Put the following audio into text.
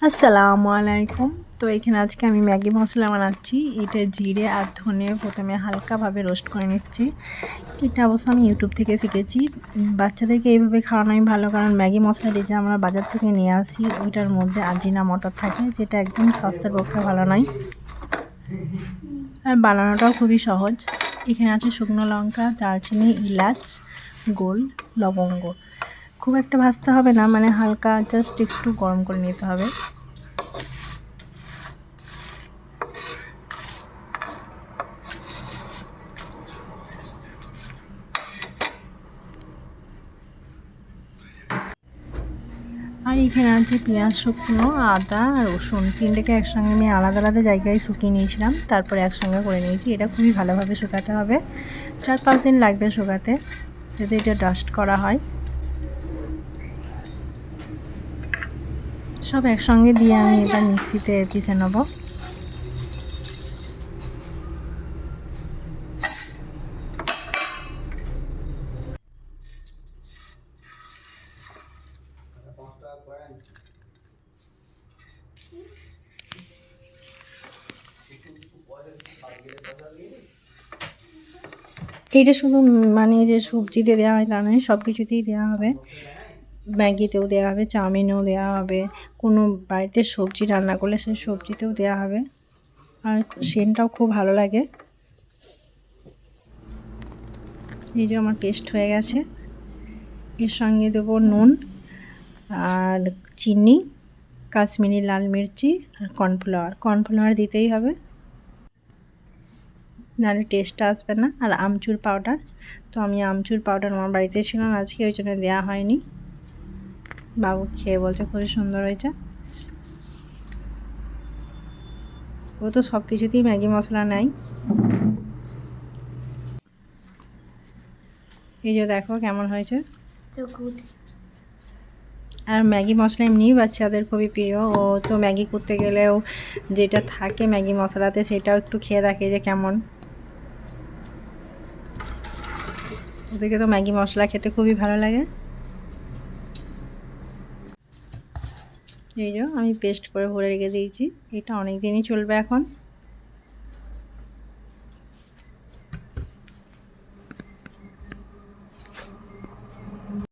আসসালামু আলাইকুম। তো এখানে আজকে আমি ম্যাগি মশলা বানাচ্ছি। এটা জিরে আর ধনে প্রথমে হালকাভাবে রোস্ট করে নিচ্ছি। এটা অবশ্য আমি ইউটিউব থেকে শিখেছি। বাচ্চাদেরকে এইভাবে খাওয়ানোই ভালো, কারণ ম্যাগি মশলাটি যে আমরা বাজার থেকে নিয়ে আসি ওইটার মধ্যে আজিনামোটো থাকে, যেটা একদম স্বাস্থ্যের পক্ষে ভালো নয়। আর বানানোটাও খুবই সহজ। এখানে আছে শুকনো লঙ্কা, দারচিনি, এলাচ, গোল, লবঙ্গ। খুব একটা ভাজতে হবে না, মানে হালকা জাস্ট একটু গরম করে নিতে হবে। আর এখানে আছে পেঁয়াজ, শুকনো, আদা, রসুন, তিনটেকে একসঙ্গে আমি আলাদা আলাদা জায়গায় শুকিয়ে নিয়েছিলাম, তারপরে একসঙ্গে করে নিয়েছি। এটা খুবই ভালোভাবে শুকাতে হবে, 4-5 দিন লাগবে শুকাতে, যাতে এটা ডাস্ট করা হয়। সব একসঙ্গে দিয়ে আমি এবার মিক্সিতে পিষে নেব। এইটা শুধু মানে যে সবজিতে দেওয়া হয় তা নয়, সব কিছুতেই দেওয়া হবে। ম্যাগিতেও দেওয়া হবে, চাউমিনেও দেওয়া হবে, কোনো বাড়িতে সবজি রান্না করলে সেই সবজিতেও দেওয়া হবে। আর সেন্টটাও খুব ভালো লাগে। এই যে আমার পেস্ট হয়ে গেছে। এর সঙ্গে দেবো নুন আর চিনি, কাশ্মীরি লাল মির্চি আর কর্নফ্লাওয়ার দিতেই হবে, নাহলে টেস্টটা আসবে না। আর আমচুর পাউডার, তো আমি আমচুর পাউডার আমার বাড়িতে ছিল না আজকে, ওই জন্য দেওয়া হয়নি। বাবু খেয়ে বলছে খুবই সুন্দর হয়েছে। ও তো সব কিছুতেই ম্যাগি মশলা নেয়। এই যে দেখো কেমন হয়েছে। আর ম্যাগি মশলা এমনিই বাচ্চাদের খুবই প্রিয়। ও তো ম্যাগি করতে গেলেও যেটা থাকে ম্যাগি মশলাতে সেটাও একটু খেয়ে দেখে যে কেমন। ওদেরকে তো ম্যাগি মশলা খেতে খুবই ভালো লাগে। এই যে আমি পেস্ট করে ভরে রেখে দিয়েছি, এটা অনেক দিনই চলবে এখন।